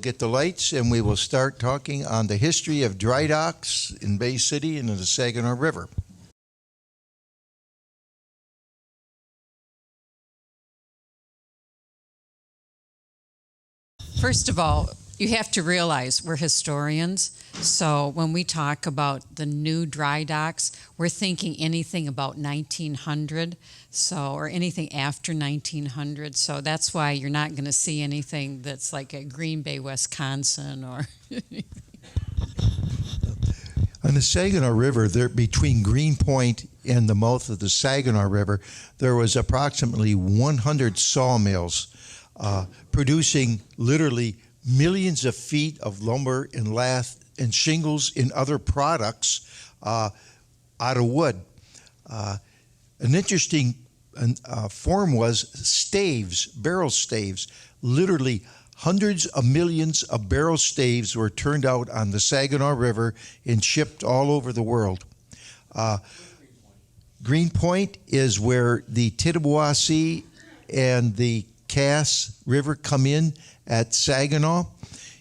get the lights and we will start talking on the history of dry docks in Bay City and in the Saginaw River. First of all, you have to realize we're historians, so when we talk about the new dry docks, we're thinking anything about 1900, or anything after 1900. So that's why you're not going to see anything that's like at Green Bay, Wisconsin, or. On the Saginaw River, there between Greenpoint and the mouth of the Saginaw River, there was approximately 100 sawmills producing literally millions of feet of lumber and lath and shingles and other products out of wood. An interesting form was staves, barrel staves. Literally hundreds of millions of barrel staves were turned out on the Saginaw River and shipped all over the world. Greenpoint is where the Tittabawassee and the Cass River come in at Saginaw.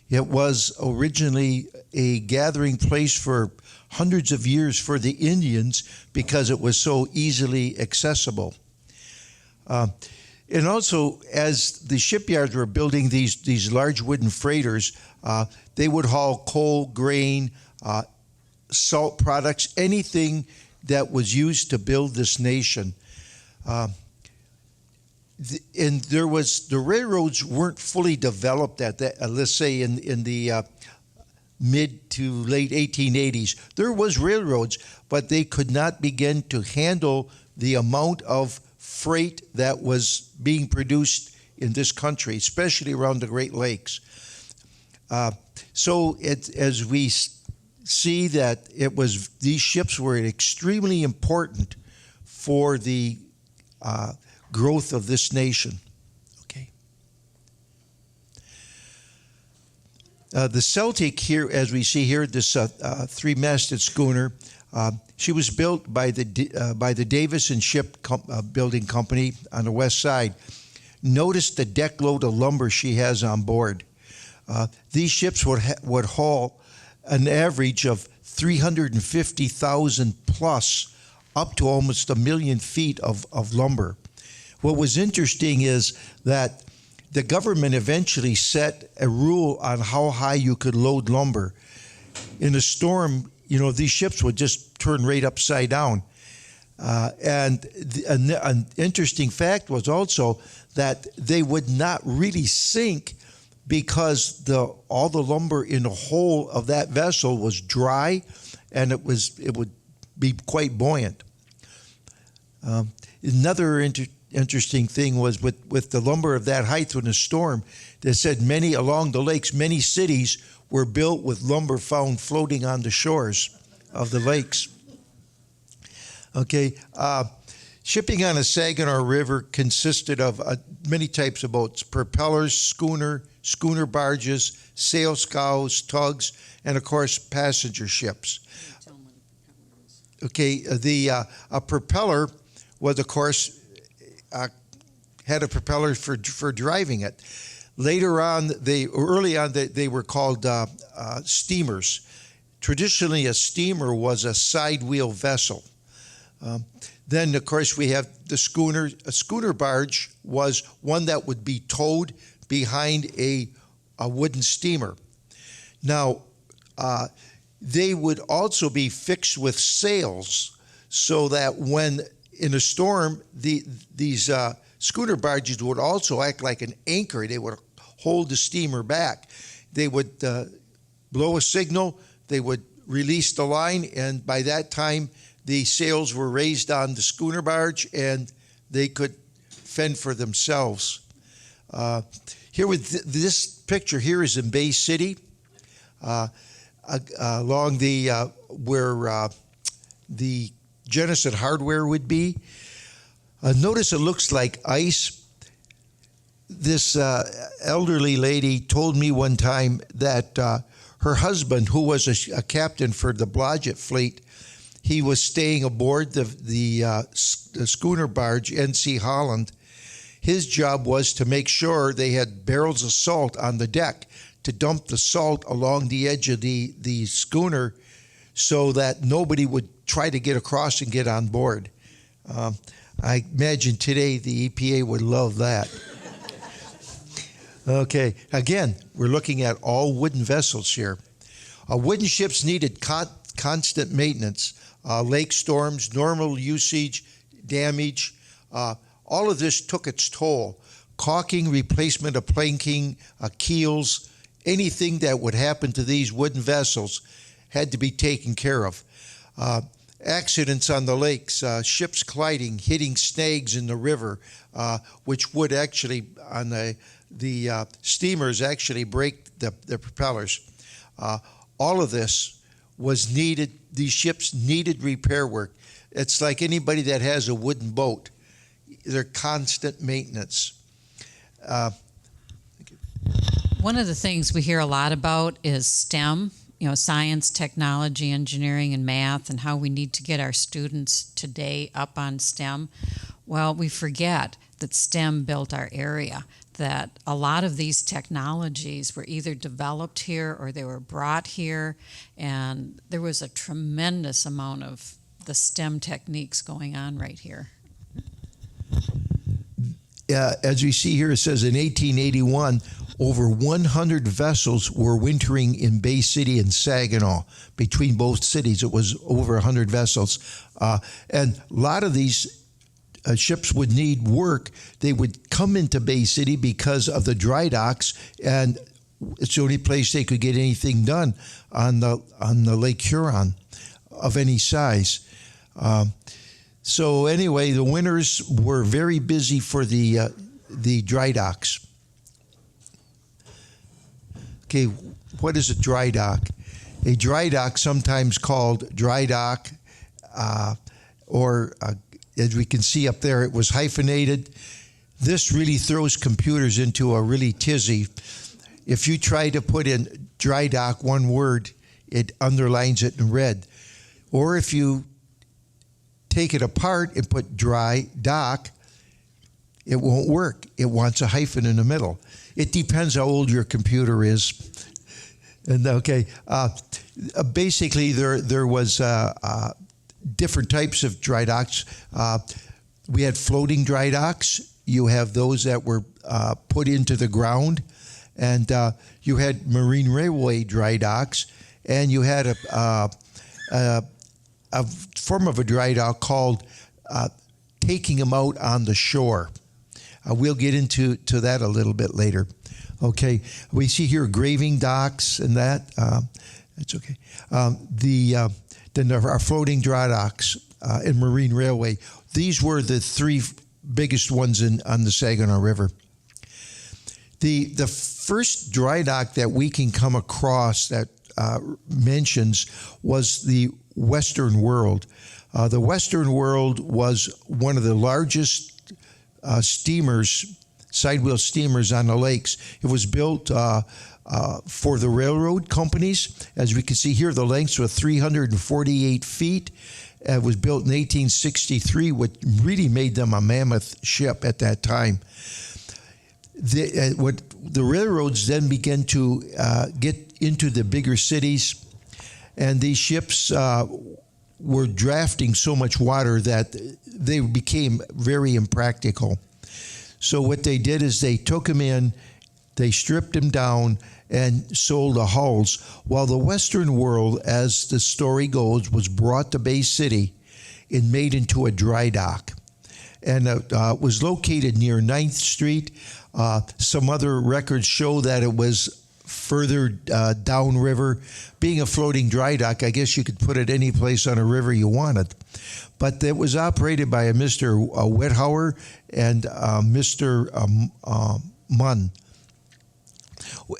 It was originally a gathering place for hundreds of years for the Indians because it was so easily accessible. And also, as the shipyards were building these large wooden freighters, they would haul coal, grain, salt products, anything that was used to build this nation. And the railroads weren't fully developed at that, let's say in the mid to late 1880s. There was railroads, but they could not begin to handle the amount of freight that was being produced in this country, especially around the Great Lakes. So as we see that these ships were extremely important for the growth of this nation. Okay. The Celtic here, as we see here, this three-masted schooner, she was built by the Davison Building Company on the west side. Notice the deck load of lumber she has on board. These ships would haul an average of 350,000 plus, up to almost 1 million feet of lumber. What was interesting is that the government eventually set a rule on how high you could load lumber. In a storm, these ships would just turn right upside down. And an interesting fact was also that they would not really sink because all the lumber in the hull of that vessel was dry, and it would be quite buoyant. Another interesting thing was with the lumber of that height in a storm, they said along the lakes, many cities were built with lumber found floating on the shores of the lakes. Okay, shipping on the Saginaw River consisted of many types of boats: propellers, schooner barges, sail scows, tugs, and of course passenger ships. Okay, a propeller was, of course, had a propeller for driving it. Later on, early on they were called steamers. Traditionally, a steamer was a side wheel vessel. Then, of course, we have the schooner. A schooner barge was one that would be towed behind a wooden steamer. Now, they would also be fixed with sails so that when in a storm, these schooner barges would also act like an anchor. They would hold the steamer back. They would blow a signal, they would release the line, and by that time, the sails were raised on the schooner barge and they could fend for themselves. Here with this picture here is in Bay City, along where the Genesis Hardware would be. Notice it looks like ice. This elderly lady told me one time that her husband, who was a captain for the Blodgett fleet, he was staying aboard the schooner barge NC Holland. His job was to make sure they had barrels of salt on the deck to dump the salt along the edge of the schooner so that nobody would try to get across and get on board. I imagine today the EPA would love that. Okay, again, we're looking at all wooden vessels here. Wooden ships needed constant maintenance, lake storms, normal usage, damage. All of this took its toll. Caulking, replacement of planking, keels, anything that would happen to these wooden vessels had to be taken care of. Accidents on the lakes, ships colliding, hitting snags in the river, which would actually, on the steamers, actually break the propellers. All of this was needed. These ships needed repair work. It's like anybody that has a wooden boat. They're constant maintenance. One of the things we hear a lot about is STEM, science, technology, engineering, and math, and how we need to get our students today up on STEM. Well, we forget that STEM built our area, that a lot of these technologies were either developed here or they were brought here, and there was a tremendous amount of the STEM techniques going on right here. As we see here, it says in 1881, over 100 vessels were wintering in Bay City and Saginaw. Between both cities, it was over 100 vessels. And a lot of these ships would need work. They would come into Bay City because of the dry docks, and it's the only place they could get anything done on the Lake Huron of any size. So anyway, the winters were very busy for the dry docks. Okay, what is a dry dock? A dry dock, sometimes called dry dock, or as we can see up there, it was hyphenated. This really throws computers into a really tizzy. If you try to put in dry dock, one word, it underlines it in red. Or if you take it apart and put dry dock, it won't work. It wants a hyphen in the middle. It depends how old your computer is. And okay, basically there was different types of dry docks. We had floating dry docks. You have those that were put into the ground, and you had marine railway dry docks, and you had a form of a dry dock called taking them out on the shore. We'll get into that a little bit later. Okay, we see here graving docks and that. That's okay. Then there are floating dry docks and marine railway. These were the three biggest ones on the Saginaw River. The first dry dock that we can come across that mentions was the Western World. The Western World was one of the largest steamers, sidewheel steamers on the lakes. It was built for the railroad companies. As we can see here, the lengths were 348 feet. It was built in 1863, which really made them a mammoth ship at that time. The railroads then began to get into the bigger cities, and these ships were drafting so much water that they became very impractical. So what they did is they took them in, they stripped them down, and sold the hulls, while the Western World, as the story goes, was brought to Bay City and made into a dry dock. And it was located near 9th Street. Some other records show that it was further downriver. Being a floating dry dock, I guess you could put it any place on a river you wanted. But it was operated by a Mr. Wethauer and Mr. Munn.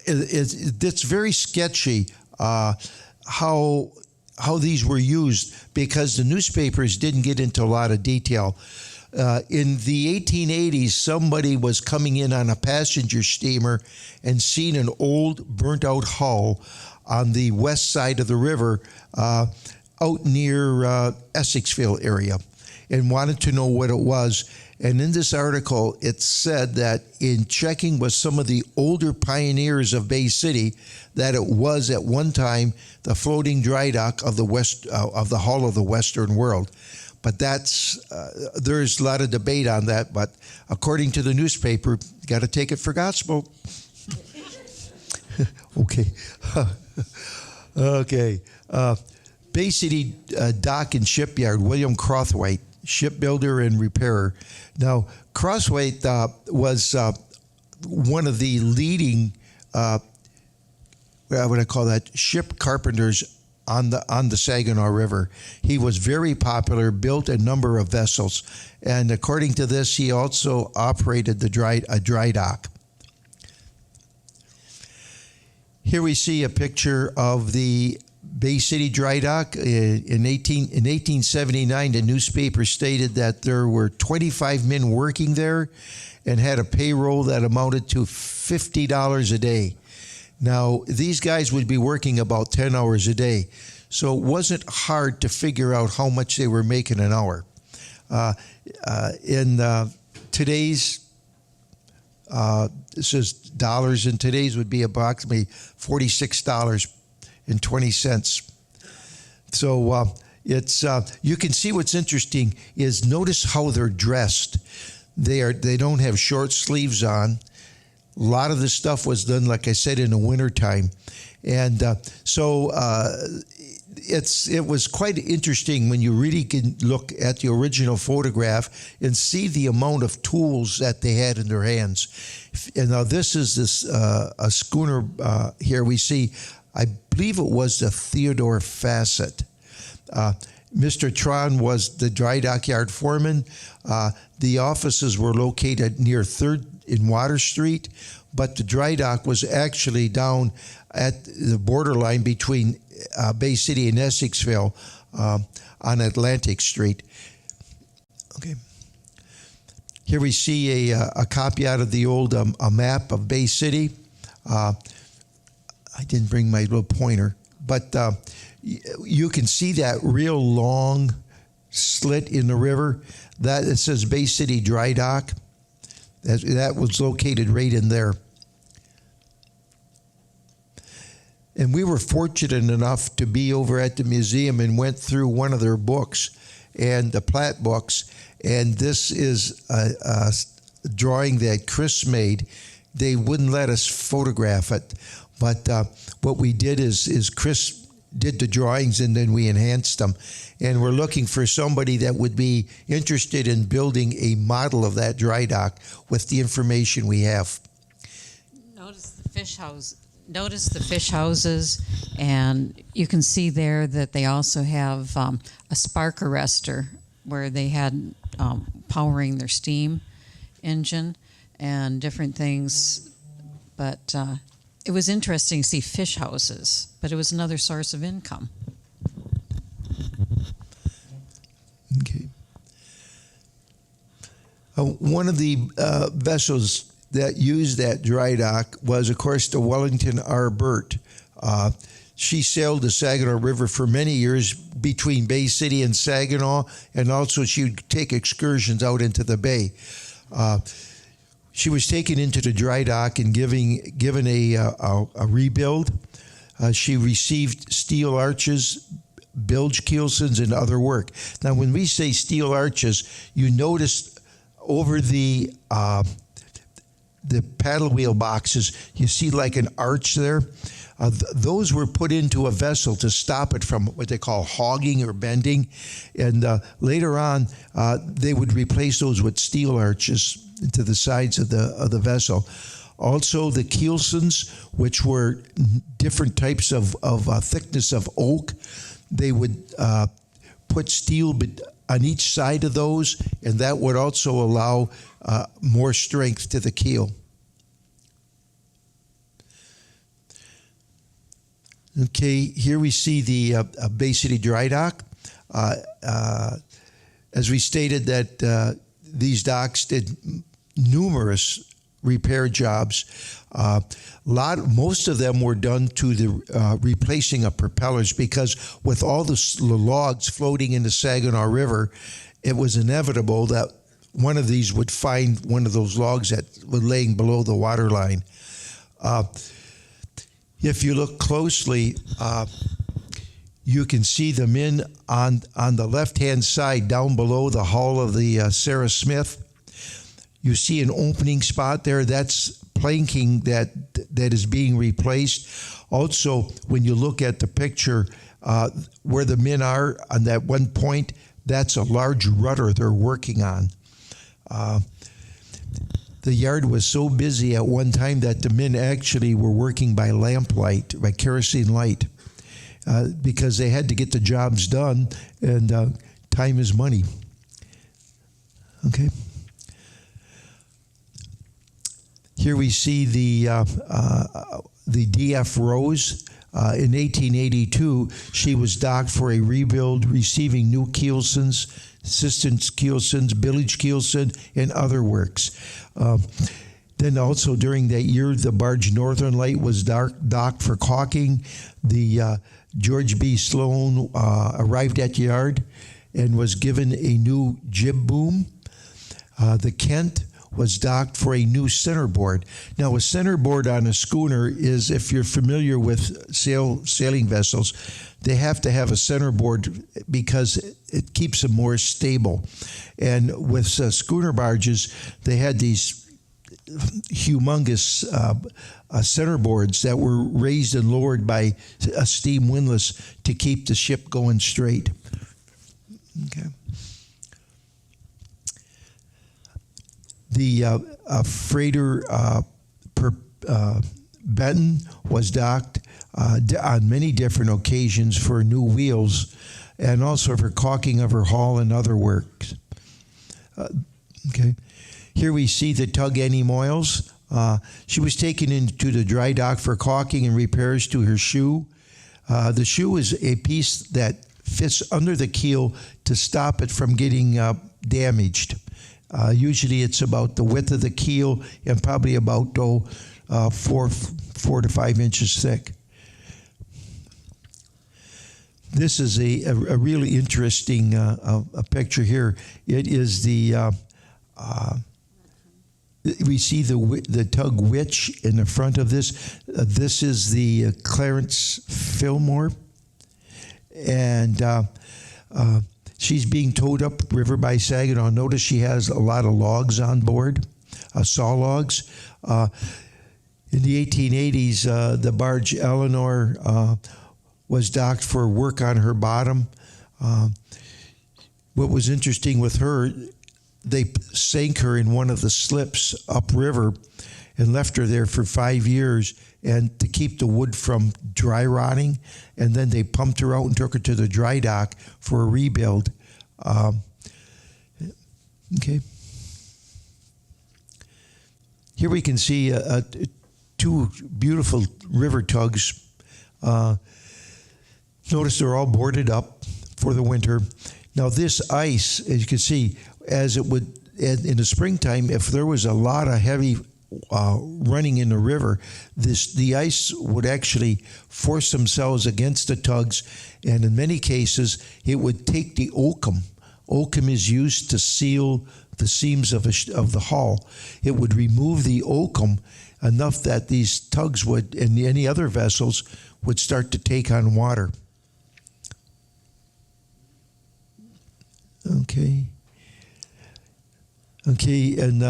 It's very sketchy how these were used, because the newspapers didn't get into a lot of detail. In the 1880s, somebody was coming in on a passenger steamer and seen an old burnt-out hull on the west side of the river out near Essexville area, and wanted to know what it was. And in this article, it said that in checking with some of the older pioneers of Bay City, that it was at one time the floating dry dock of the hull of the Western world. But there's a lot of debate on that. But according to the newspaper, you got to take it for gospel. Okay. Okay. Bay City Dock and Shipyard, William Crothwaite, shipbuilder and repairer. Now, Crothwaite was one of the leading, what would I call that, ship carpenters on the Saginaw River. He was very popular, built a number of vessels, and according to this, he also operated a dry dock. Here we see a picture of the Bay City Dry Dock. In 1879, the newspaper stated that there were 25 men working there and had a payroll that amounted to $50 a day. Now, these guys would be working about 10 hours a day, so it wasn't hard to figure out how much they were making an hour. In today's, this is dollars, and today's would be approximately $46.20. So it's you can see what's interesting is notice how they're dressed. They don't have short sleeves on. A lot of the stuff was done, like I said, in the wintertime. And so it was quite interesting when you really can look at the original photograph and see the amount of tools that they had in their hands. And now this is a schooner here we see. I believe it was the Theodore Fassett. Mr. Tron was the dry dock yard foreman. The offices were located near 3rd in Water Street, but the dry dock was actually down at the borderline between Bay City and Essexville on Atlantic Street. Okay. Here we see a copy out of the old a map of Bay City. I didn't bring my little pointer, but you can see that real long slit in the river. That it says Bay City Dry Dock. That was located right in there. And we were fortunate enough to be over at the museum and went through one of their books, and the Platt books. And this is a drawing that Chris made. They wouldn't let us photograph it, but what we did is Chris did the drawings and then we enhanced them. And we're looking for somebody that would be interested in building a model of that dry dock with the information we have. Notice the fish house. Notice the fish houses, and you can see there that they also have a spark arrestor where they had powering their steam engine and different things. But it was interesting to see fish houses, but it was another source of income. Okay. One of the vessels that used that dry dock was, of course, the Wellington R. Burt. She sailed the Saginaw River for many years between Bay City and Saginaw, and also she would take excursions out into the bay. She was taken into the dry dock and given a rebuild. She received steel arches, bilge keelsons, and other work. Now, when we say steel arches, you notice over the paddle wheel boxes, you see like an arch there. Those were put into a vessel to stop it from what they call hogging or bending. And later on, they would replace those with steel arches into the sides of the vessel. Also, the keelsons, which were different types of thickness of oak, they would put steel on each side of those, and that would also allow more strength to the keel. Okay, here we see the Bay City Dry Dock. As we stated that these docks did numerous repair jobs. Most of them were done to the replacing of propellers, because with all the logs floating in the Saginaw River, it was inevitable that one of these would find one of those logs that was laying below the water line. If you look closely, you can see the men on the left-hand side down below the hull of the Sarah Smith. You see an opening spot there. That's planking that is being replaced. Also, when you look at the picture, where the men are on that one point, that's a large rudder they're working on. The yard was so busy at one time that the men actually were working by lamplight, by kerosene light, because they had to get the jobs done, and time is money. Okay. Here we see the D.F. Rose. In 1882, she was docked for a rebuild, receiving new keelsons, assistance keelsons, bilge keelson, and other works. Then also during that year, the barge Northern Light was docked for caulking. The George B. Sloan arrived at the yard and was given a new jib boom. The Kent was docked for a new centerboard. Now, a centerboard on a schooner is, if you're familiar with sailing vessels, they have to have a centerboard because it keeps them more stable. And with schooner barges, they had these humongous centerboards that were raised and lowered by a steam windlass to keep the ship going straight. Okay. The freighter Benton was docked on many different occasions for new wheels and also for caulking of her hull and other works. Okay. Here we see the tug Annie Moyles. She was taken into the dry dock for caulking and repairs to her shoe. The shoe is a piece that fits under the keel to stop it from getting damaged. Usually it's about the width of the keel and probably about 4 to 5 inches thick. This is a really interesting a picture here. It is the we see the tug Witch in the front of this. This is the Clarence Fillmore, and she's being towed up river by Saginaw. Notice she has a lot of logs on board, saw logs. In the 1880s, the barge Eleanor was docked for work on her bottom. What was interesting with her, they sank her in one of the slips upriver and left her there for 5 years and to keep the wood from dry rotting. And then they pumped her out and took her to the dry dock for a rebuild. Okay. Here we can see two beautiful river tugs. Notice they're all boarded up for the winter. Now this ice, as you can see, as it would in the springtime, if there was a lot of heavy running in the river, the ice would actually force themselves against the tugs, and in many cases, it would take the oakum. Oakum is used to seal the seams of the hull. It would remove the oakum enough that these tugs would, and any other vessels, would start to take on water. Okay, and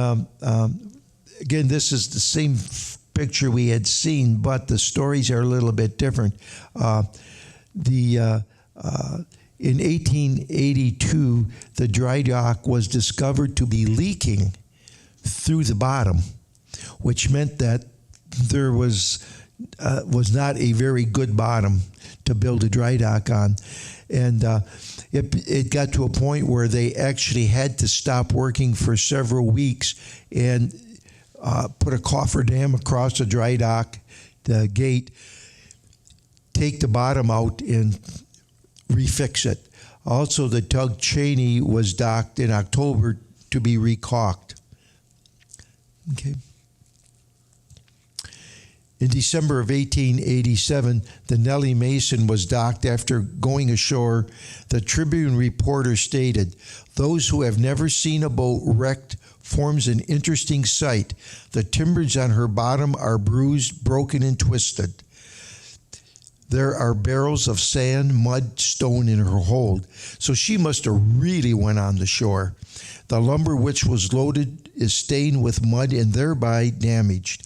again, this is the same picture we had seen, but the stories are a little bit different. In 1882, the dry dock was discovered to be leaking through the bottom, which meant that there was not a very good bottom to build a dry dock on. And it got to a point where they actually had to stop working for several weeks and put a cofferdam across the dry dock, the gate, take the bottom out and refix it. Also, the tug Cheney was docked in October to be recaulked. Okay. In December of 1887, the Nellie Mason was docked after going ashore. The Tribune reporter stated, "Those who have never seen a boat wrecked forms an interesting sight. The timbers on her bottom are bruised, broken, and twisted. There are barrels of sand, mud, stone in her hold." So she must have really went on the shore. "The lumber which was loaded is stained with mud and thereby damaged."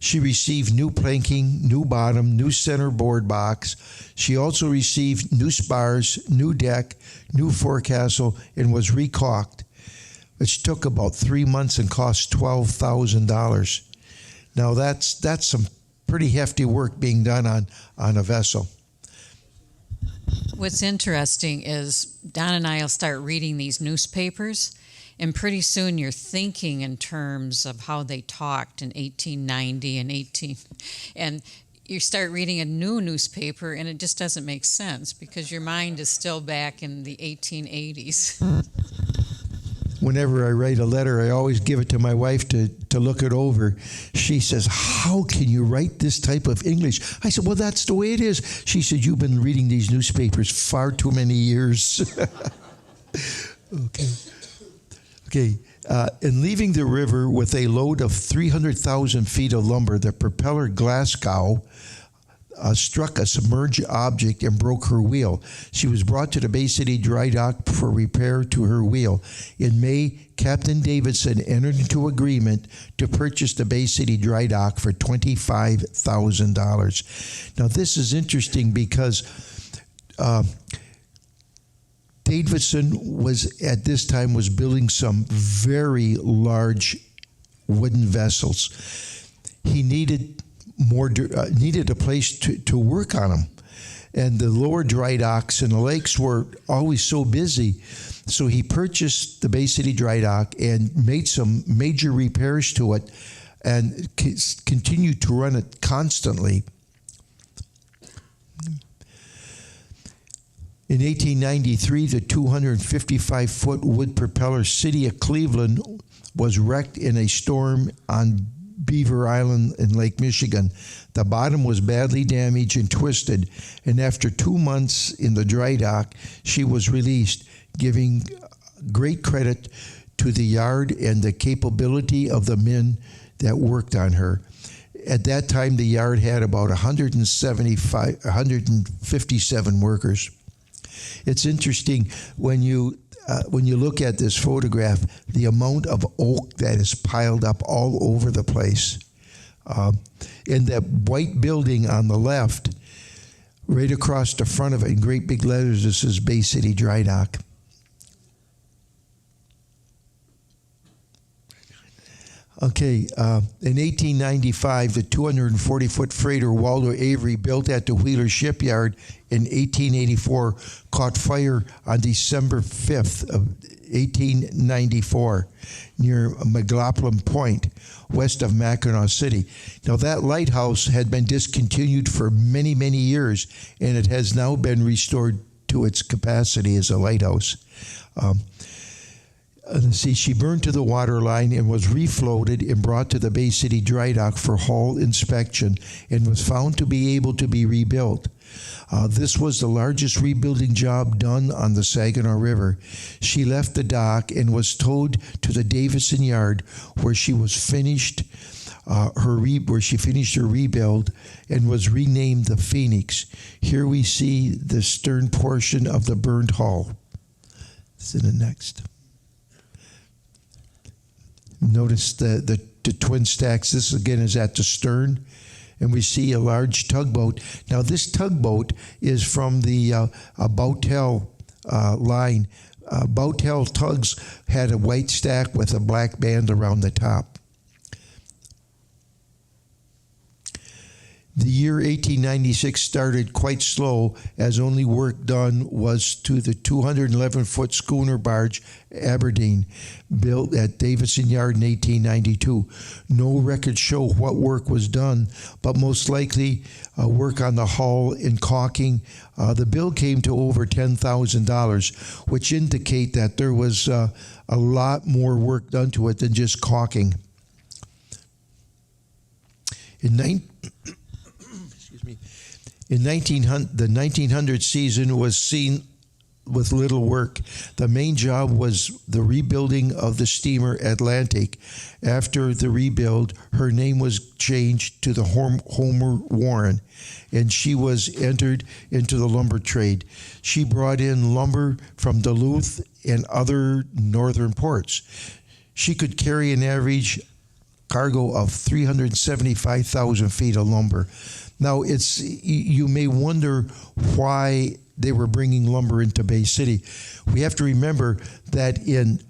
She received new planking, new bottom, new center board box. She also received new spars, new deck, new forecastle, and was recaulked, which took about 3 months and cost $12,000. Now that's some pretty hefty work being done on a vessel. What's interesting is Don and I will start reading these newspapers, and pretty soon you're thinking in terms of how they talked in 1890 and you start reading a new newspaper and it just doesn't make sense because your mind is still back in the 1880s. Whenever I write a letter, I always give it to my wife to look it over. She says, "How can you write this type of English?" I said, "Well, that's the way it is." She said, "You've been reading these newspapers far too many years." Okay. In leaving the river with a load of 300,000 feet of lumber, the propeller Glasgow struck a submerged object and broke her wheel. She was brought to the Bay City dry dock for repair to her wheel. In May, Captain Davidson entered into agreement to purchase the Bay City dry dock for $25,000. Now, this is interesting because Davidson at this time was building some very large wooden vessels. He needed a place to work on them, and the lower dry docks and the lakes were always so busy. So he purchased the Bay City dry dock and made some major repairs to it, and continued to run it constantly. In 1893, the 255-foot wood propeller City of Cleveland was wrecked in a storm on Beaver Island in Lake Michigan. The bottom was badly damaged and twisted, and after 2 months in the dry dock, she was released, giving great credit to the yard and the capability of the men that worked on her. At that time, the yard had about 157 workers. It's interesting when you look at this photograph, the amount of oak that is piled up all over the place. And that white building on the left, right across the front of it, in great big letters, this is Bay City Dry Dock. Okay, in 1895, the 240-foot freighter Waldo Avery, built at the Wheeler Shipyard in 1884, caught fire on December 5th of 1894 near McLaughlin Point, west of Mackinac City. Now, that lighthouse had been discontinued for many, many years, and it has now been restored to its capacity as a lighthouse. She burned to the waterline and was refloated and brought to the Bay City dry dock for hull inspection and was found to be able to be rebuilt. This was the largest rebuilding job done on the Saginaw River. She left the dock and was towed to the Davidson Yard, where she finished her rebuild and was renamed the Phoenix. Here we see the stern portion of the burned hull. This is the next. Notice the twin stacks. This again is at the stern, and we see a large tugboat. Now, this tugboat is from the Bowtel line. Bowtel tugs had a white stack with a black band around the top. The year 1896 started quite slow, as only work done was to the 211-foot schooner barge Aberdeen, built at Davidson Yard in 1892. No records show what work was done, but most likely work on the hull and caulking. The bill came to over $10,000, which indicate that there was a lot more work done to it than just caulking. Excuse me. In the 1900 season was seen with little work. The main job was the rebuilding of the steamer Atlantic. After the rebuild, her name was changed to the Homer Warren, and she was entered into the lumber trade. She brought in lumber from Duluth and other northern ports. She could carry an average cargo of 375,000 feet of lumber. Now, you may wonder why they were bringing lumber into Bay City. We have to remember that in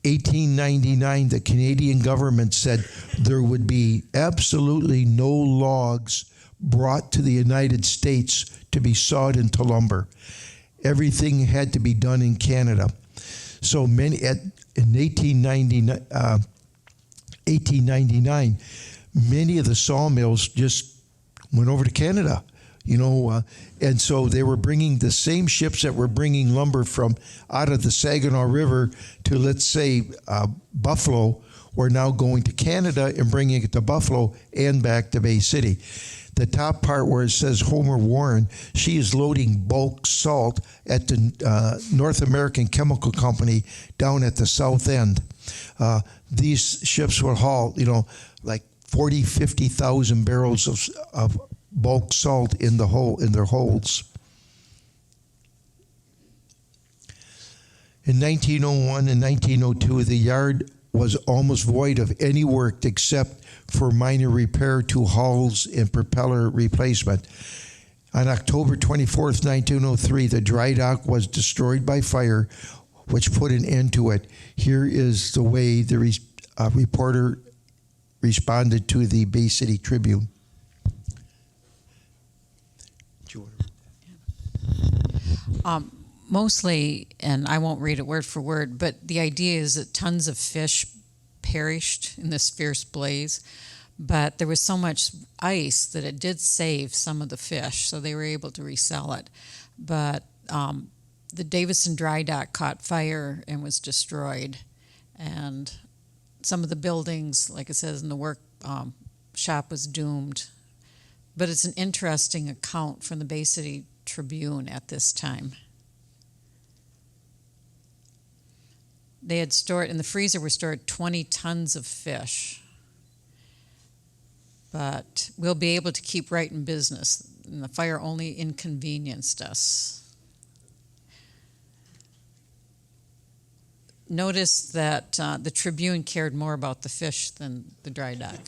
1899, the Canadian government said there would be absolutely no logs brought to the United States to be sawed into lumber. Everything had to be done in Canada. So in 1899, many of the sawmills just went over to Canada. And so they were bringing the same ships that were bringing lumber from out of the Saginaw River to, let's say, Buffalo, were now going to Canada and bringing it to Buffalo and back to Bay City. The top part where it says Homer Warren, she is loading bulk salt at the North American Chemical Company down at the south end. These ships will haul, like 50,000 barrels of bulk salt in their holds. In 1901 and 1902, the yard was almost void of any work except for minor repair to hulls and propeller replacement. On October 24th, 1903, the dry dock was destroyed by fire, which put an end to it. Here is the way the reporter responded to the Bay City Tribune. Mostly, and I won't read it word for word, but the idea is that tons of fish perished in this fierce blaze, but there was so much ice that it did save some of the fish, so they were able to resell it. But the Davison Dry Dock caught fire and was destroyed, and some of the buildings, like it says in the work shop, was doomed. But it's an interesting account from the Bay City Tribune at this time. They had stored, in the freezer were stored 20 tons of fish. But we'll be able to keep right in business, and the fire only inconvenienced us. Notice that the Tribune cared more about the fish than the dry dock.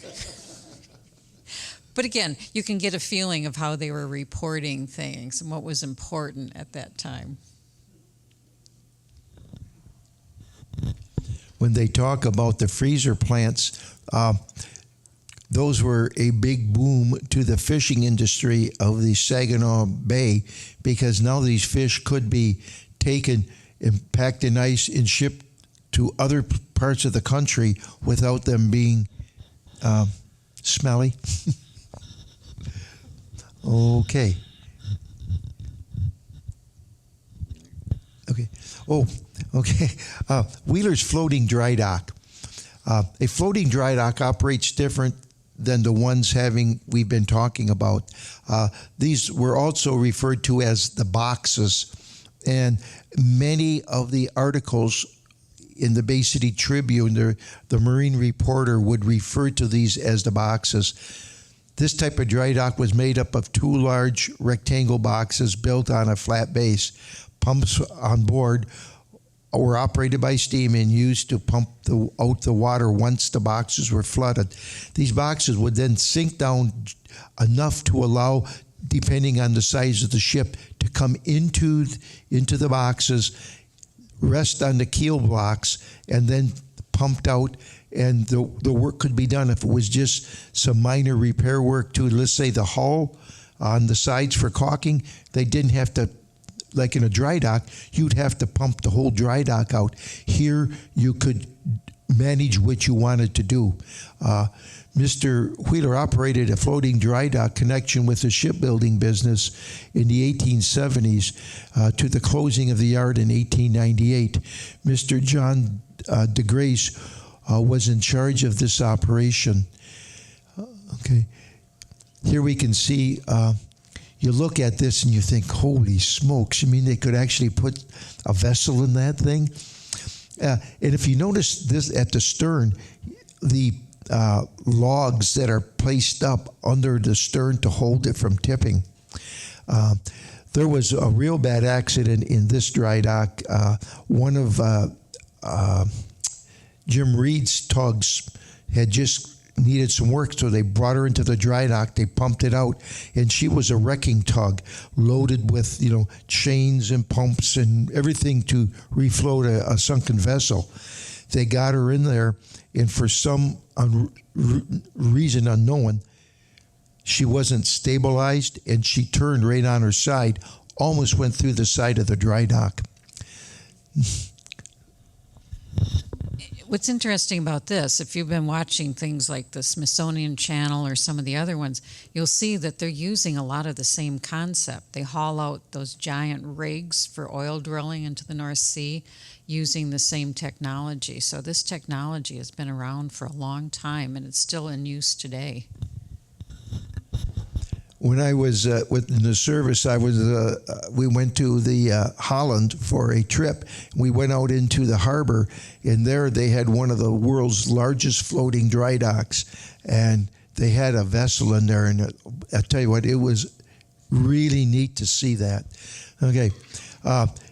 But again, you can get a feeling of how they were reporting things and what was important at that time. When they talk about the freezer plants, those were a big boom to the fishing industry of the Saginaw Bay, because now these fish could be taken and packed in ice and shipped to other parts of the country without them being smelly. Okay. Oh, okay. Wheeler's floating dry dock. A floating dry dock operates different than the ones we've been talking about. These were also referred to as the boxes, and many of the articles in the Bay City Tribune, the Marine Reporter would refer to these as the boxes. This type of dry dock was made up of two large rectangle boxes built on a flat base. Pumps on board were operated by steam and used to pump out the water once the boxes were flooded. These boxes would then sink down enough to allow, depending on the size of the ship, to come into the boxes, rest on the keel blocks, and then pumped out, and the work could be done. If it was just some minor repair work to, let's say, the hull on the sides for caulking, they didn't have to, like in a dry dock, you'd have to pump the whole dry dock out. Here, you could manage what you wanted to do. Mr. Wheeler operated a floating dry dock connection with the shipbuilding business in the 1870s to the closing of the yard in 1898. Mr. John DeGrace was in charge of this operation. Okay. Here we can see, you look at this and you think, holy smokes, I mean, they could actually put a vessel in that thing. And if you notice this at the stern, the logs that are placed up under the stern to hold it from tipping. There was a real bad accident in this dry dock. One of Jim Reed's tugs had just needed some work, so they brought her into the dry dock. They pumped it out, and she was a wrecking tug, loaded with chains and pumps and everything to refloat a sunken vessel. They got her in there, and for some reason unknown, she wasn't stabilized, and she turned right on her side, almost went through the side of the dry dock. What's interesting about this, if you've been watching things like the Smithsonian Channel or some of the other ones, you'll see that they're using a lot of the same concept. They haul out those giant rigs for oil drilling into the North Sea using the same technology. So this technology has been around for a long time, and it's still in use today. When I was within the service, we went to the Holland for a trip. We went out into the harbor, and there they had one of the world's largest floating dry docks, and they had a vessel in there. And I tell you what, it was really neat to see that. Okay.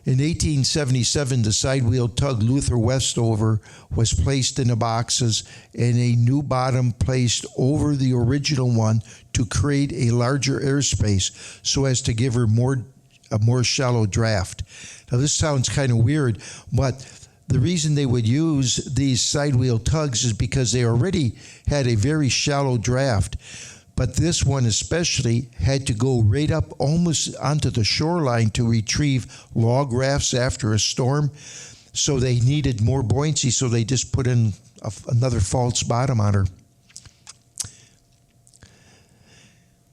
In 1877, the side-wheel tug Luther Westover was placed in the boxes and a new bottom placed over the original one to create a larger airspace so as to give her a more shallow draft. Now, this sounds kind of weird, but the reason they would use these side-wheel tugs is because they already had a very shallow draft. But this one especially had to go right up almost onto the shoreline to retrieve log rafts after a storm. So they needed more buoyancy, so they just put in another false bottom on her.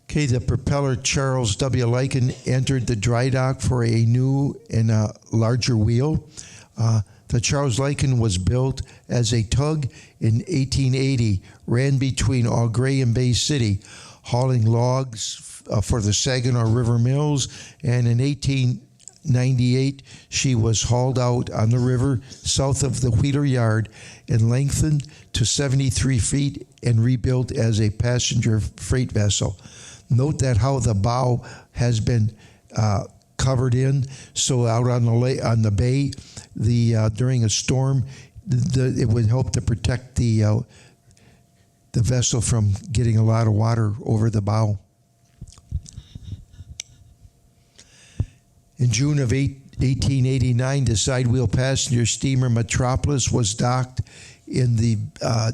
Okay, the propeller Charles W. Lycan entered the dry dock for a new and a larger wheel. The Charles Lycan was built as a tug in 1880, ran between Augrey and Bay City, hauling logs for the Saginaw River mills, and in 1898, she was hauled out on the river south of the Wheeler Yard and lengthened to 73 feet and rebuilt as a passenger freight vessel. Note that how the bow has been covered in, so out on the bay, during a storm, it would help to protect the vessel from getting a lot of water over the bow. In June of 1889, the side-wheel passenger steamer Metropolis was docked in the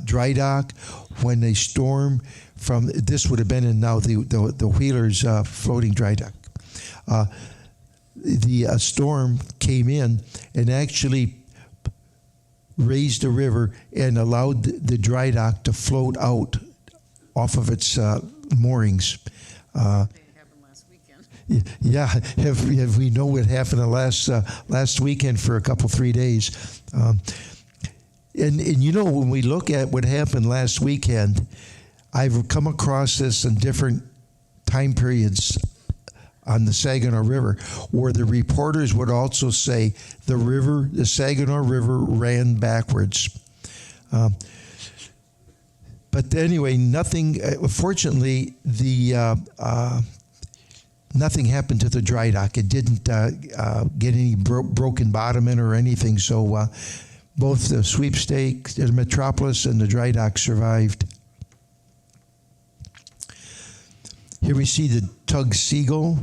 dry dock when a storm from, this would have been in now the Wheeler's floating dry dock. The storm came in and actually raised the river and allowed the dry dock to float out off of its moorings. It happened last weekend. Yeah, have we know what happened last weekend for a couple 3 days. And when we look at what happened last weekend, I've come across this in different time periods on the Saginaw River, where the reporters would also say the Saginaw River ran backwards. But anyway, nothing, fortunately, nothing happened to the dry dock. It didn't get any broken bottom in or anything, so both the sweepstake, the Metropolis, and the dry dock survived. Here we see the tug Seagull.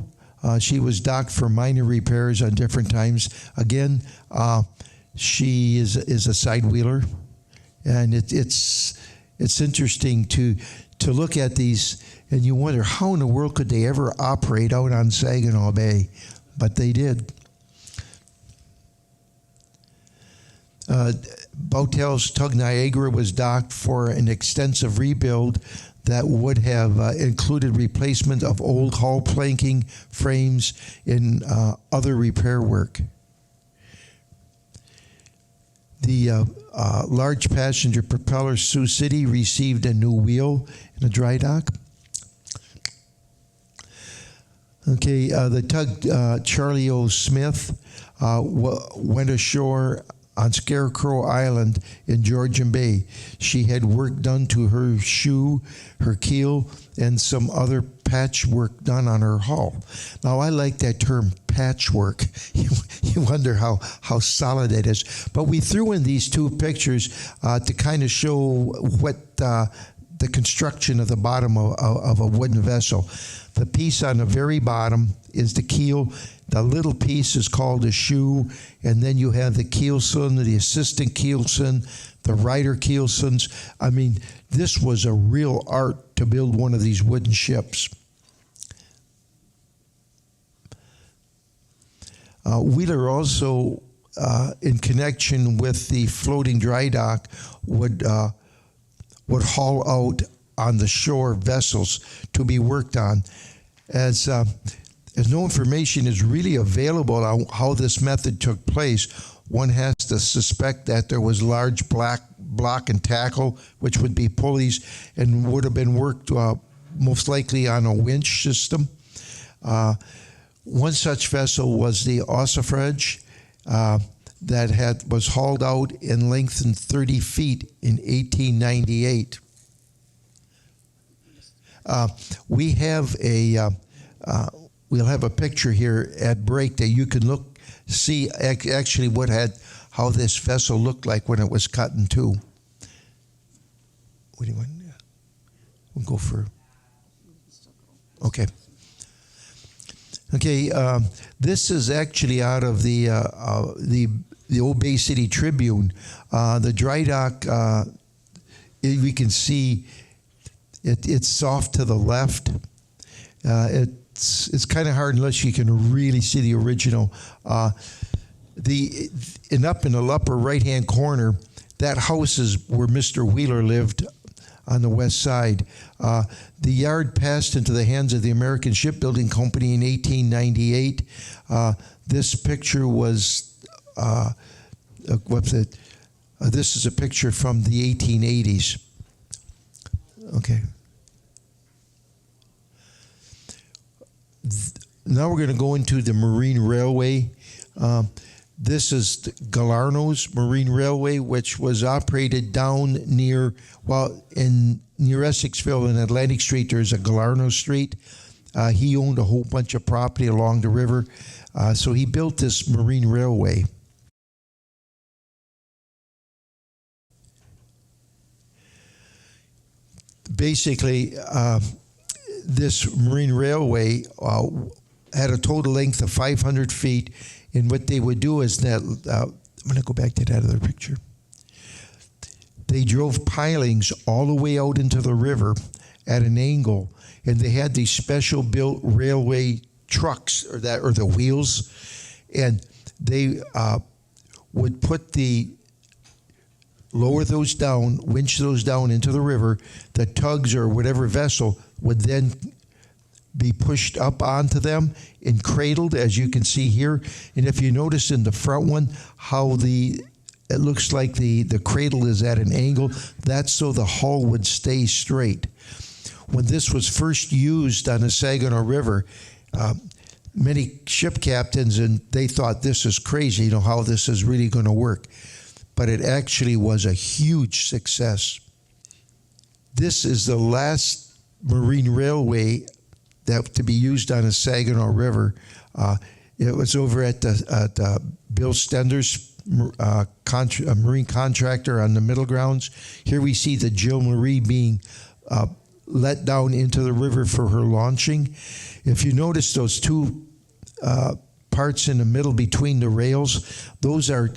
She was docked for minor repairs on different times. Again, she is a side wheeler, and it's interesting to look at these, and you wonder how in the world could they ever operate out on Saginaw Bay, but they did. Bowtail's tug Niagara was docked for an extensive rebuild that would have included replacement of old hull planking frames and other repair work. The large passenger propeller Sioux City received a new wheel in a dry dock. Okay, the tug Charlie O. Smith went ashore on Scarecrow Island in Georgian Bay. She had work done to her shoe, her keel, and some other patchwork done on her hull. Now, I like that term, patchwork. You wonder how solid it is. But we threw in these two pictures to kind of show what the construction of the bottom of a wooden vessel. The piece on the very bottom is the keel. The little piece is called a shoe, and then you have the keelson, the assistant keelson, the rider keelsons. I mean, this was a real art to build one of these wooden ships. Wheeler also, in connection with the floating dry dock, would haul out on the shore vessels to be worked on. As no information is really available on how this method took place, one has to suspect that there was large block and tackle, which would be pulleys, and would have been worked most likely on a winch system. One such vessel was the Ossifrage that was hauled out and lengthened 30 feet in 1898. We'll have a picture here at break that you can see actually how this vessel looked like when it was cut in two. What do you want? We'll go for. Okay. Okay. This is actually out of the Old Bay City Tribune. The dry dock. We can see. It's off to the left. It's kind of hard unless you can really see the original. Up in the upper right-hand corner, that house is where Mr. Wheeler lived on the west side. The yard passed into the hands of the American Shipbuilding Company in 1898. This picture was, this is a picture from the 1880s. Okay. Now we're going to go into the Marine Railway. This is Galarno's Marine Railway, which was operated down near Essexville and Atlantic Street. There's a Galarno Street. He owned a whole bunch of property along the river, so he built this Marine Railway. Basically, this Marine Railway had a total length of 500 feet, and what they would do is that, I'm going to go back to that other picture. They drove pilings all the way out into the river at an angle, and they had these special built railway trucks, or the wheels, and they would lower those down, winch those down into the river. The tugs or whatever vessel would then be pushed up onto them and cradled, as you can see here. And if you notice in the front one how it looks like the cradle is at an angle, that's so the hull would stay straight. When this was first used on the Saginaw River, many ship captains, and they thought this is crazy, how this is really going to work. But it actually was a huge success. This is the last marine railway to be used on the Saginaw River. It was over at Bill Stender's marine contractor on the Middle Grounds. Here we see the Jill Marie being let down into the river for her launching. If you notice those two parts in the middle between the rails, those are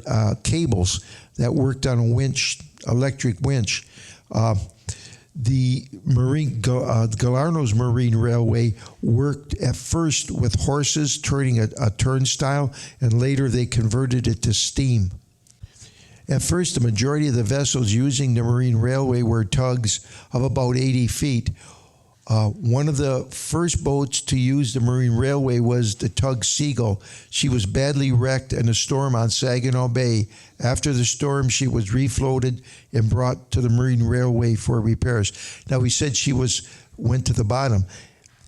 cables that worked on a winch, electric winch. The Galarno's Marine Railway worked at first with horses turning a turnstile, and later they converted it to steam. At first, the majority of the vessels using the Marine Railway were tugs of about 80 feet. One of the first boats to use the Marine Railway was the tug Seagull. She was badly wrecked in a storm on Saginaw Bay. After the storm, she was refloated and brought to the Marine Railway for repairs. Now, we said she went to the bottom.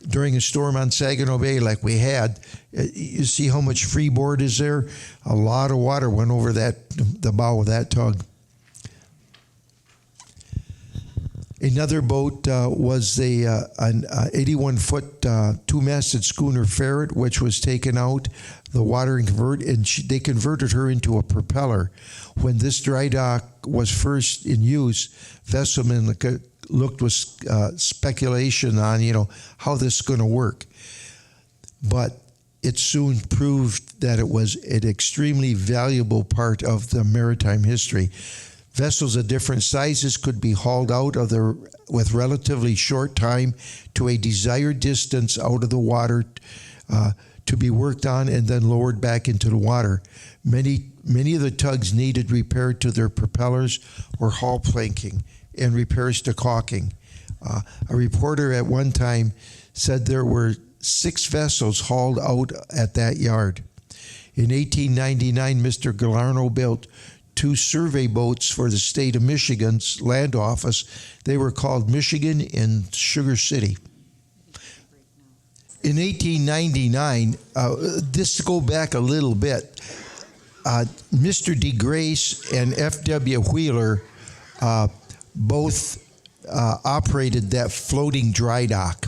During a storm on Saginaw Bay like we had, you see how much freeboard is there? A lot of water went over the bow of that tug. Another boat was an 81-foot two-masted schooner Ferret, which was taken out, the water and they converted her into a propeller. When this dry dock was first in use, vesselmen looked with speculation on, how this is going to work. But it soon proved that it was an extremely valuable part of the maritime history. Vessels of different sizes could be hauled out with relatively short time to a desired distance out of the water to be worked on and then lowered back into the water. Many of the tugs needed repair to their propellers or hull planking and repairs to caulking. A reporter at one time said there were 6 vessels hauled out at that yard. In 1899, Mr. Galarno built 2 survey boats for the state of Michigan's land office. They were called Michigan and Sugar City. In 1899, this to go back a little bit, Mr. DeGrace and F.W. Wheeler both operated that floating dry dock.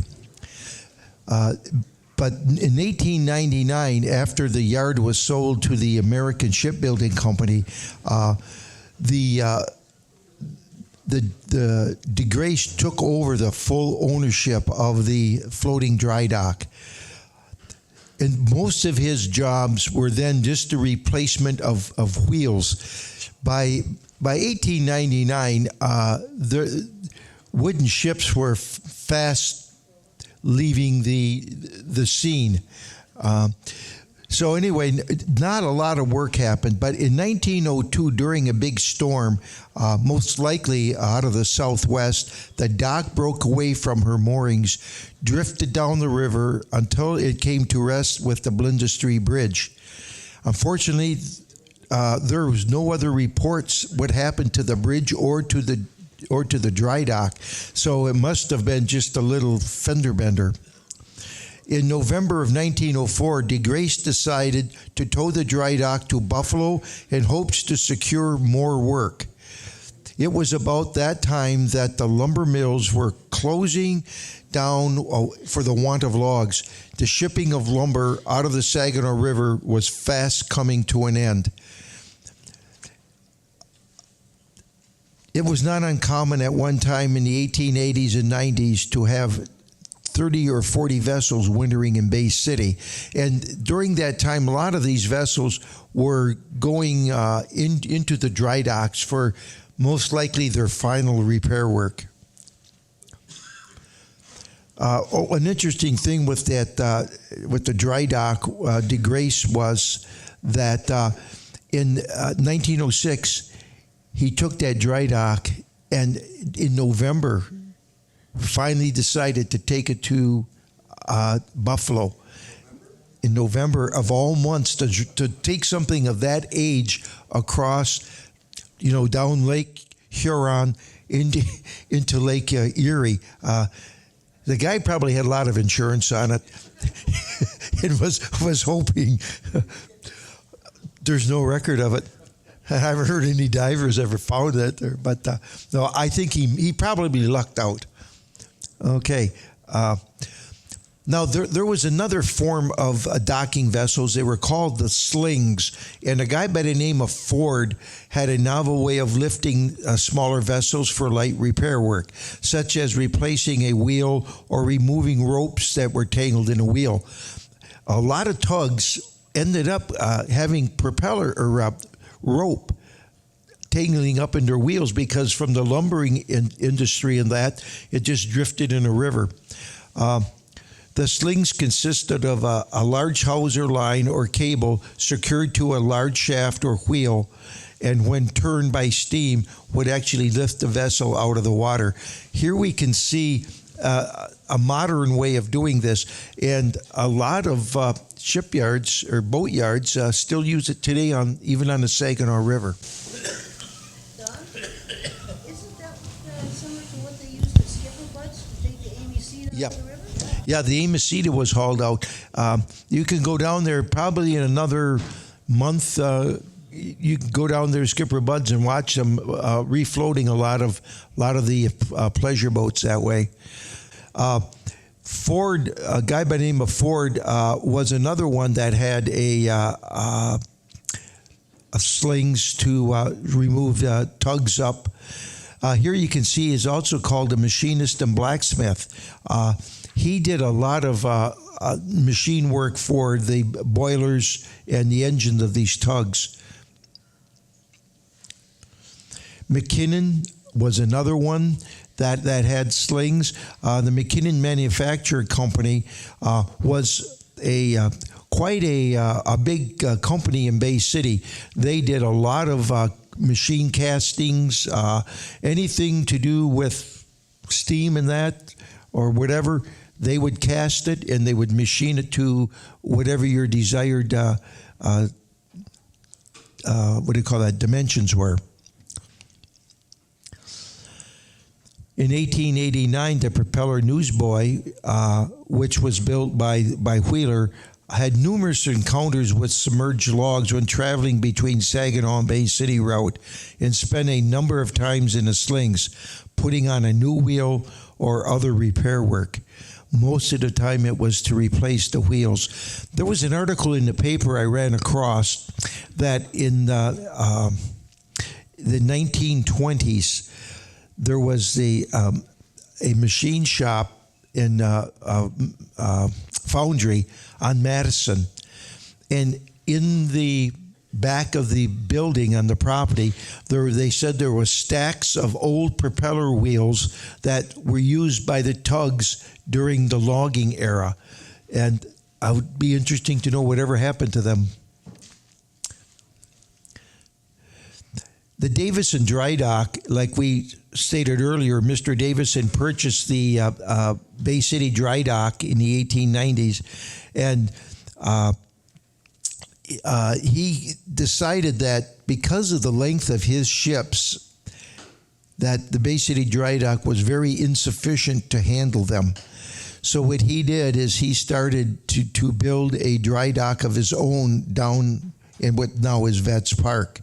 But in 1899, after the yard was sold to the American Shipbuilding Company, the DeGrace took over the full ownership of the floating dry dock. And most of his jobs were then just the replacement of wheels. By 1899, the wooden ships were fast leaving the scene. So anyway, not a lot of work happened. But in 1902, during a big storm, most likely out of the southwest, the dock broke away from her moorings, drifted down the river until it came to rest with the Blindustry Bridge. Unfortunately, there was no other reports what happened to the bridge or to the dry dock, so it must have been just a little fender bender. In November of 1904, DeGrace decided to tow the dry dock to Buffalo in hopes to secure more work. It was about that time that the lumber mills were closing down for the want of logs. The shipping of lumber out of the Saginaw River was fast coming to an end. It was not uncommon at one time in the 1880s and 90s to have 30 or 40 vessels wintering in Bay City. And during that time, a lot of these vessels were going into the dry docks for most likely their final repair work. An interesting thing with that, with the dry dock, DeGrace, was that in 1906, he took that dry dock and in November finally decided to take it to Buffalo. In November of all months, to take something of that age across, down Lake Huron into Lake Erie. The guy probably had a lot of insurance on it and was hoping. There's no record of it. I haven't heard any divers ever found it there, but no, I think he probably lucked out. Okay. Now, there was another form of docking vessels. They were called the slings, and a guy by the name of Ford had a novel way of lifting smaller vessels for light repair work, such as replacing a wheel or removing ropes that were tangled in a wheel. A lot of tugs ended up having propeller or rope tangling up in their wheels because from the lumbering industry and that, it just drifted in a river. The slings consisted of a large hawser line or cable secured to a large shaft or wheel, and when turned by steam, would actually lift the vessel out of the water. Here we can see a modern way of doing this, and a lot of shipyards or boat yards still use it today, even on the Saginaw River. Don, isn't that similar to what they use for skipper butts to take the Amy Seed out Yep. of the river? Yeah, the Amacita was hauled out. You can go down there probably in another month. You can go down there, Skipper Buds, and watch them refloating a lot of the pleasure boats that way. Ford, a guy by the name of Ford, was another one that had a slings to remove tugs up. Here you can see is also called a machinist and blacksmith. He did a lot of machine work for the boilers and the engines of these tugs. McKinnon was another one that had slings. The McKinnon Manufacturing Company was quite a big company in Bay City. They did a lot of machine castings, anything to do with steam and that or whatever. They would cast it and they would machine it to whatever your desired dimensions were. In 1889, the propeller Newsboy, which was built by Wheeler, had numerous encounters with submerged logs when traveling between Saginaw and Bay City route, and spent a number of times in the slings, putting on a new wheel or other repair work. Most of the time it was to replace the wheels. There was an article in the paper I ran across that in the 1920s, there was a machine shop in Foundry on Madison, and in the back of the building on the property, they said there were stacks of old propeller wheels that were used by the tugs during the logging era, and it would be interesting to know whatever happened to them. The Davison Dry Dock, like we stated earlier, Mr. Davison purchased the Bay City Dry Dock in the 1890s, and he decided that because of the length of his ships, that the Bay City Dry Dock was very insufficient to handle them. So what he did is he started to build a dry dock of his own down in what now is Vets Park.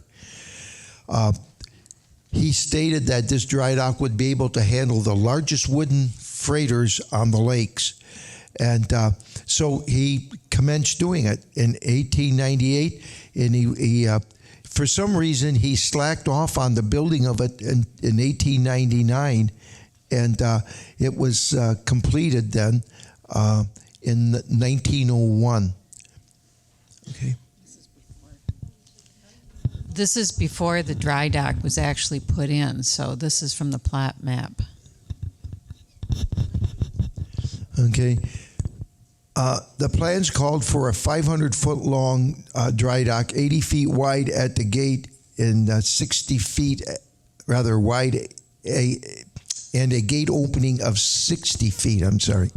He stated that this dry dock would be able to handle the largest wooden freighters on the lakes. And so he commenced doing it in 1898, and he for some reason, he slacked off on the building of it in 1899, and it was completed then in 1901. Okay. This is before the dry dock was actually put in, so this is from the plat map. Okay. The plans called for a 500-foot long dry dock, 80 feet wide at the gate, and 60 feet rather wide, and a gate opening of 60 feet. I'm sorry.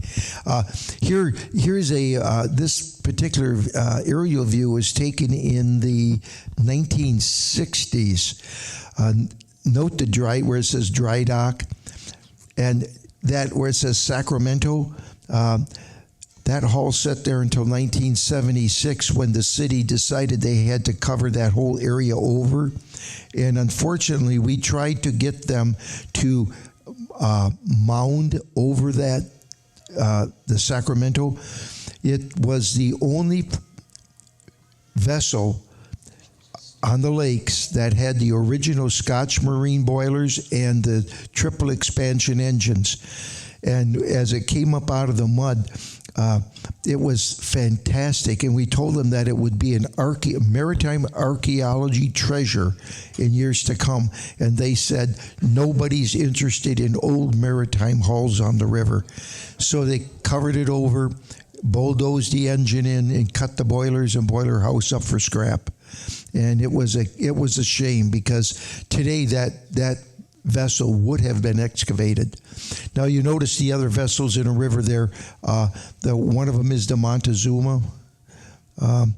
Here's this particular aerial view was taken in the 1960s. Note the where it says dry dock, and that where it says Sacramento. That hall sat there until 1976 when the city decided they had to cover that whole area over. And unfortunately, we tried to get them to mound over that, the Sacramento. It was the only vessel on the lakes that had the original Scotch Marine boilers and the triple expansion engines. And as it came up out of the mud, it was fantastic, and we told them that it would be an maritime archaeology treasure in years to come, and they said nobody's interested in old maritime hulls on the river. So they covered it over, bulldozed the engine in, and cut the boilers and boiler house up for scrap. And it was a shame, because today that vessel would have been excavated. Now you notice the other vessels in the river there. One of them is the Montezuma, and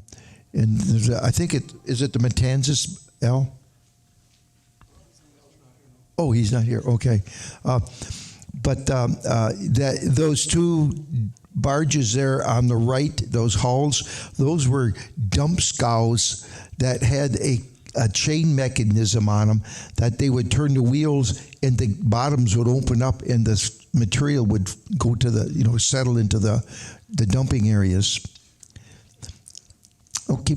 I think is it the Matanzas, Al? Oh, he's not here. Okay, but those two barges there on the right, those hulls, those were dump scows that had a chain mechanism on them that they would turn the wheels and the bottoms would open up and the material would go to the, settle into the dumping areas. Okay.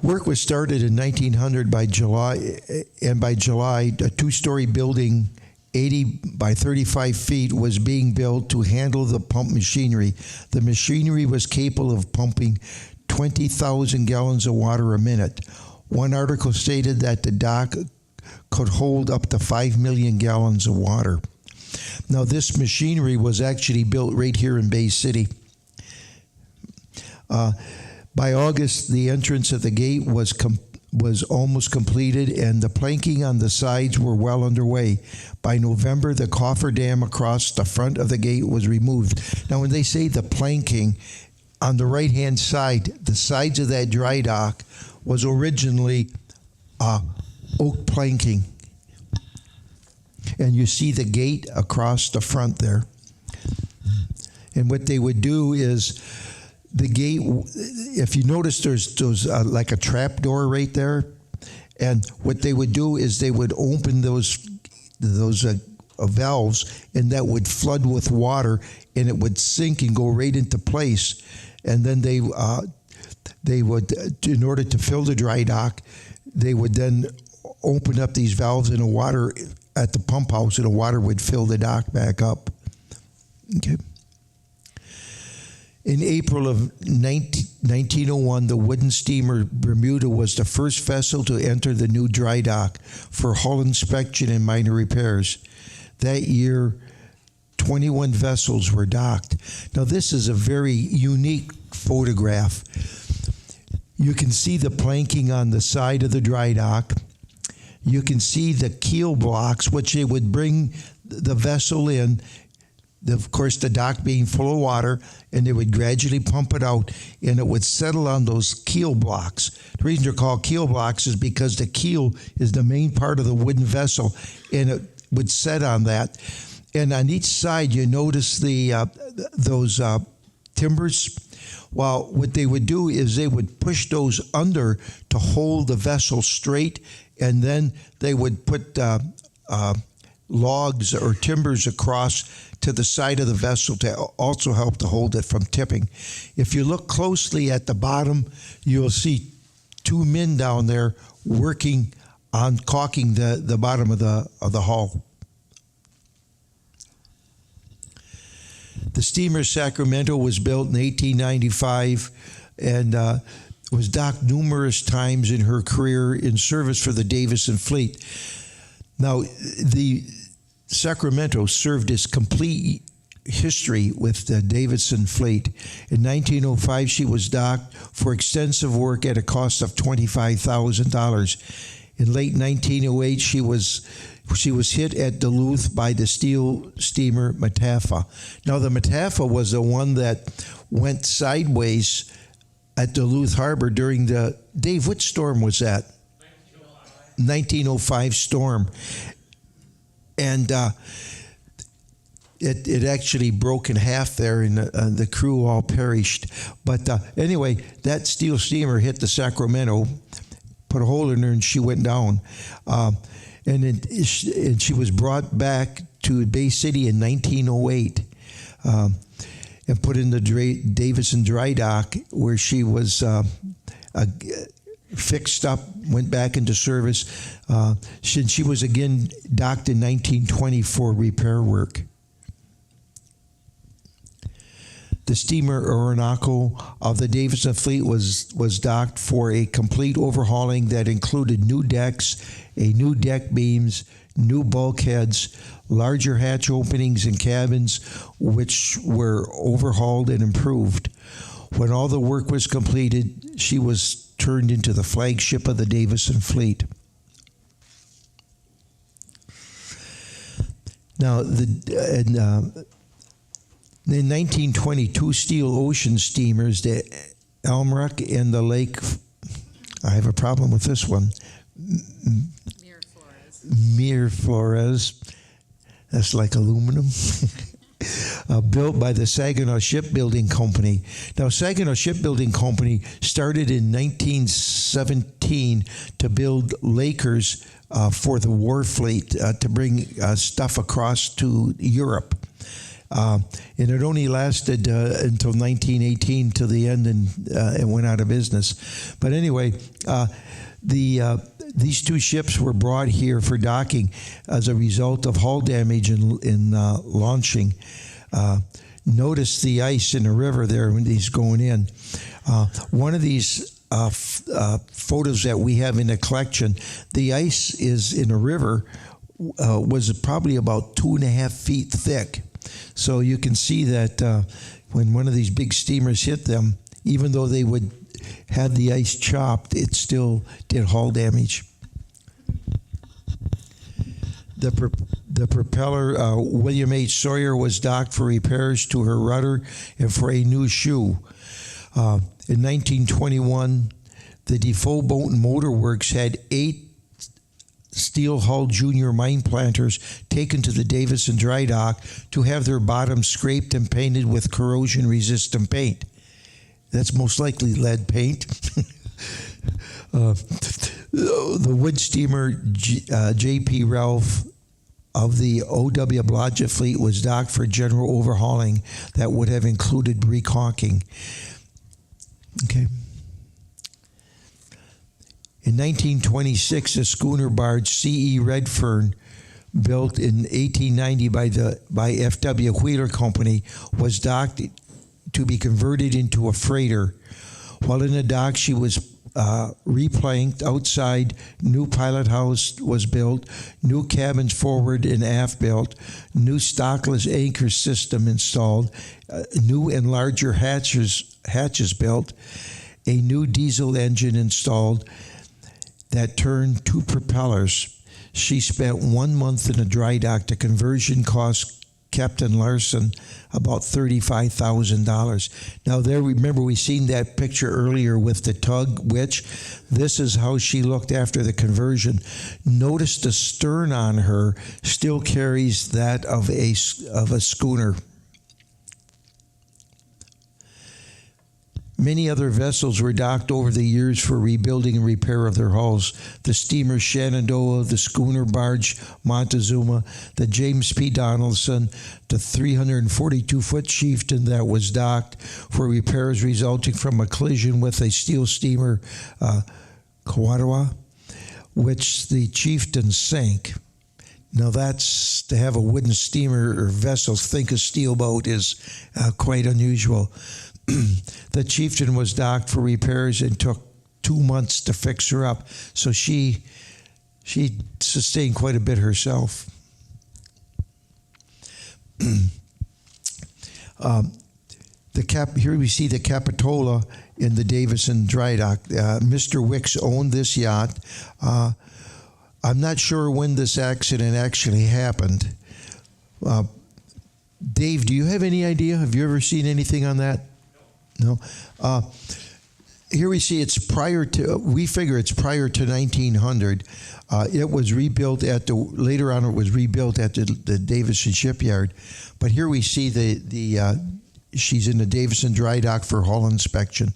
Work was started in 1900 by July, and by July, a two-story building 80 by 35 feet was being built to handle the pump machinery. The machinery was capable of pumping 20,000 gallons of water a minute. One article stated that the dock could hold up to 5 million gallons of water. Now, this machinery was actually built right here in Bay City. By August, the entrance at the gate was almost completed, and the planking on the sides were well underway. By November, the cofferdam across the front of the gate was removed. Now, when they say the planking, on the right-hand side, the sides of that dry dock was originally oak planking. And you see the gate across the front there. And what they would do is the gate, if you notice, there's like a trap door right there. And what they would do is they would open those valves, and that would flood with water, and it would sink and go right into place. And then they would, in order to fill the dry dock, they would then open up these valves in the water at the pump house, and the water would fill the dock back up. Okay. In April of 1901, the wooden steamer Bermuda was the first vessel to enter the new dry dock for hull inspection and minor repairs. That year, 21 vessels were docked. Now, this is a very unique photograph. You can see the planking on the side of the dry dock. You can see the keel blocks, which they would bring the vessel in, of course, the dock being full of water, and they would gradually pump it out, and it would settle on those keel blocks. The reason they're called keel blocks is because the keel is the main part of the wooden vessel, and it would set on that. And on each side, you notice those timbers. Well, what they would do is they would push those under to hold the vessel straight, and then they would put logs or timbers across to the side of the vessel to also help to hold it from tipping. If you look closely at the bottom, you'll see two men down there working on caulking the bottom of the hull. The steamer Sacramento was built in 1895 and was docked numerous times in her career in service for the Davison Fleet. Now, the Sacramento served its complete history with the Davison Fleet. In 1905, she was docked for extensive work at a cost of $25,000. In late 1908, she was hit at Duluth by the steel steamer Mataafa. Now, the Mataafa was the one that went sideways at Duluth Harbor during the, Dave, which storm was that? 1905 storm. And it actually broke in half there, and the crew all perished. But anyway, that steel steamer hit the Sacramento, put a hole in her, and she went down. And she was brought back to Bay City in 1908 and put in the Davison Dry Dock, where she was fixed up, went back into service. She was again docked in 1920 for repair work. The steamer Orinoco of the Davison Fleet was docked for a complete overhauling that included new decks, new deck beams, new bulkheads, larger hatch openings and cabins, which were overhauled and improved. When all the work was completed, she was turned into the flagship of the Davison Fleet. Now, in 1922, steel ocean steamers, the Elmrock and the Lake, I have a problem with this one, Miraflores, that's like aluminum, built by the Saginaw Shipbuilding Company. Now, Saginaw Shipbuilding Company started in 1917 to build Lakers for the war fleet to bring stuff across to Europe. And it only lasted until 1918 till the end, and it went out of business. But anyway, these two ships were brought here for docking as a result of hull damage in launching. Notice the ice in the river there when he's going in. One of these photos that we have in the collection, the ice is in the river was probably about 2.5 feet thick. So you can see that when one of these big steamers hit them, even though they would have the ice chopped, it still did hull damage. The propeller, William H. Sawyer, was docked for repairs to her rudder and for a new shoe. In 1921, the Defoe Boat and Motor Works had 8 steel-hulled junior mine planters taken to the Davison Dry Dock to have their bottoms scraped and painted with corrosion-resistant paint. That's most likely lead paint. The wood steamer J.P. Ralph of the O.W. Blodgett fleet was docked for general overhauling that would have included recaulking. Okay. In 1926, a schooner barge C.E. Redfern, built in 1890 by F.W. Wheeler Company, was docked to be converted into a freighter. While in the dock, she was replanked outside. New pilot house was built, new cabins forward and aft built, new stockless anchor system installed, new and larger hatches built, a new diesel engine installed that turned 2 propellers. She spent 1 month in a dry dock. The conversion cost Captain Larson about $35,000. Now there, remember we seen that picture earlier with the tug witch. This is how she looked after the conversion. Notice the stern on her still carries that of a schooner. Many other vessels were docked over the years for rebuilding and repair of their hulls. The steamer Shenandoah, the schooner barge Montezuma, the James P. Donaldson, the 342-foot Chieftain that was docked for repairs resulting from a collision with a steel steamer Kawatua, which the Chieftain sank. Now that's, to have a wooden steamer or vessel think a steel boat is quite unusual. The Chieftain was docked for repairs and took 2 months to fix her up. So she sustained quite a bit herself. Here we see the Capitola in the Davison Dry Dock. Mr. Wicks owned this yacht. I'm not sure when this accident actually happened. Dave, do you have any idea? Have you ever seen anything on that? No. Here we see we figure it's prior to 1900. It was rebuilt later on it was rebuilt at the Davison shipyard. But here we see she's in the Davison Dry Dock for hull inspection.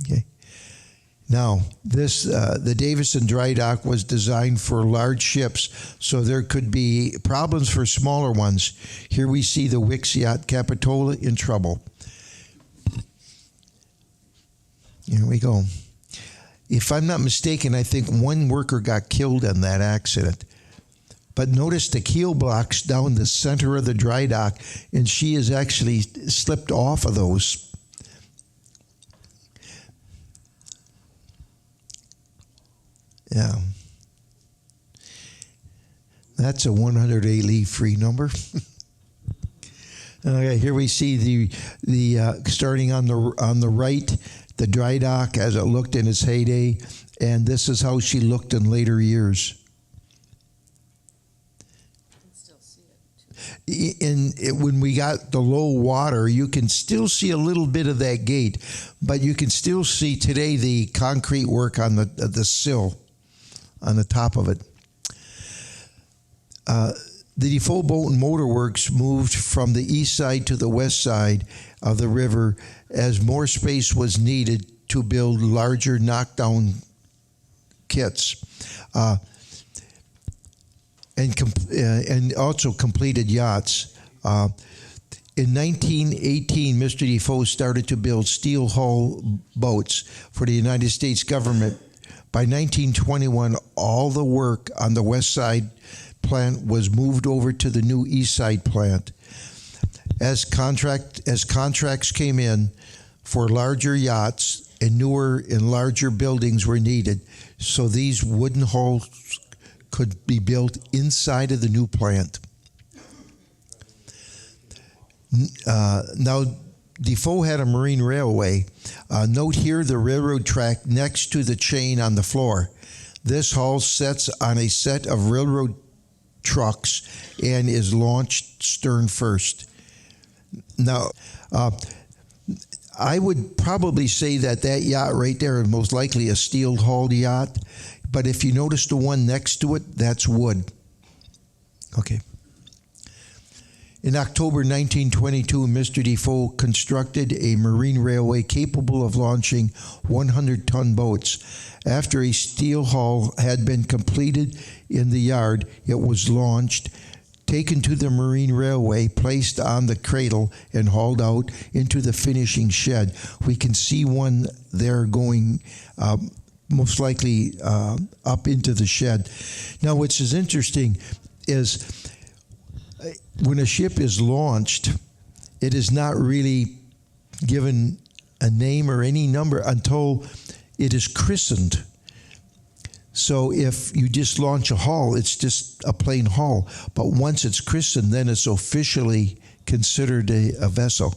Okay. Now, the Davison Dry Dock was designed for large ships, so there could be problems for smaller ones. Here we see the Wicks yacht Capitola in trouble. Here we go. If I'm not mistaken, I think 1 worker got killed in that accident. But notice the keel blocks down the center of the dry dock, and she has actually slipped off of those. Yeah. That's a 108 leave free number. Okay, here we see the starting on the right, the dry dock as it looked in its heyday, and this is how she looked in later years. You can still see when we got the low water, you can still see a little bit of that gate, but you can still see today the concrete work on the sill, on the top of it. The Defoe Boat and Motor Works moved from the east side to the west side of the river as more space was needed to build larger knockdown kits. And also completed yachts. In 1918, Mr. Defoe started to build steel hull boats for the United States government. By 1921, all the work on the west side plant was moved over to the new east side plant. As contracts came in for larger yachts and newer and larger buildings were needed, so these wooden hulls could be built inside of the new plant. Now, Defoe had a marine railway. Note here the railroad track next to the chain on the floor. This hull sets on a set of railroad trucks and is launched stern first. Now, I would probably say that yacht right there is most likely a steel-hulled yacht. But if you notice the one next to it, that's wood. Okay. In October 1922, Mr. Defoe constructed a marine railway capable of launching 100-ton boats. After a steel hull had been completed in the yard, it was launched, taken to the marine railway, placed on the cradle, and hauled out into the finishing shed. We can see one there going most likely up into the shed. Now, what's is interesting is when a ship is launched, it is not really given a name or any number until it is christened. So if you just launch a hull, it's just a plain hull. But once it's christened, then it's officially considered a vessel.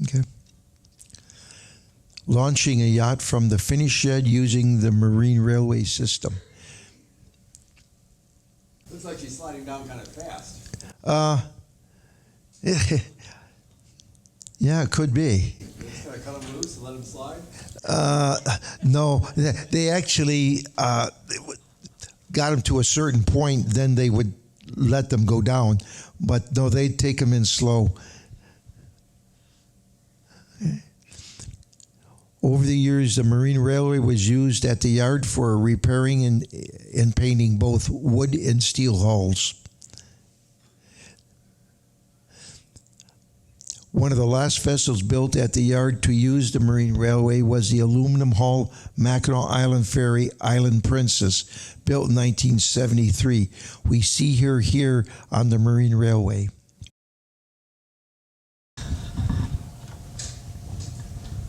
Okay. Launching a yacht from the finished shed using the marine railway system. Looks like she's sliding down kind of fast. Yeah, it could be. Just kind of cut them loose and let them slide? No, they actually got them to a certain point, then they would let them go down. But no, they'd take them in slow. Over the years, the marine railway was used at the yard for repairing and painting both wood and steel hulls. One of the last vessels built at the yard to use the marine railway was the aluminum hull Mackinac Island Ferry Island Princess, built in 1973. We see her here on the marine railway.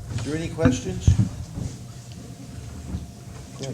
Are there any questions? Yeah.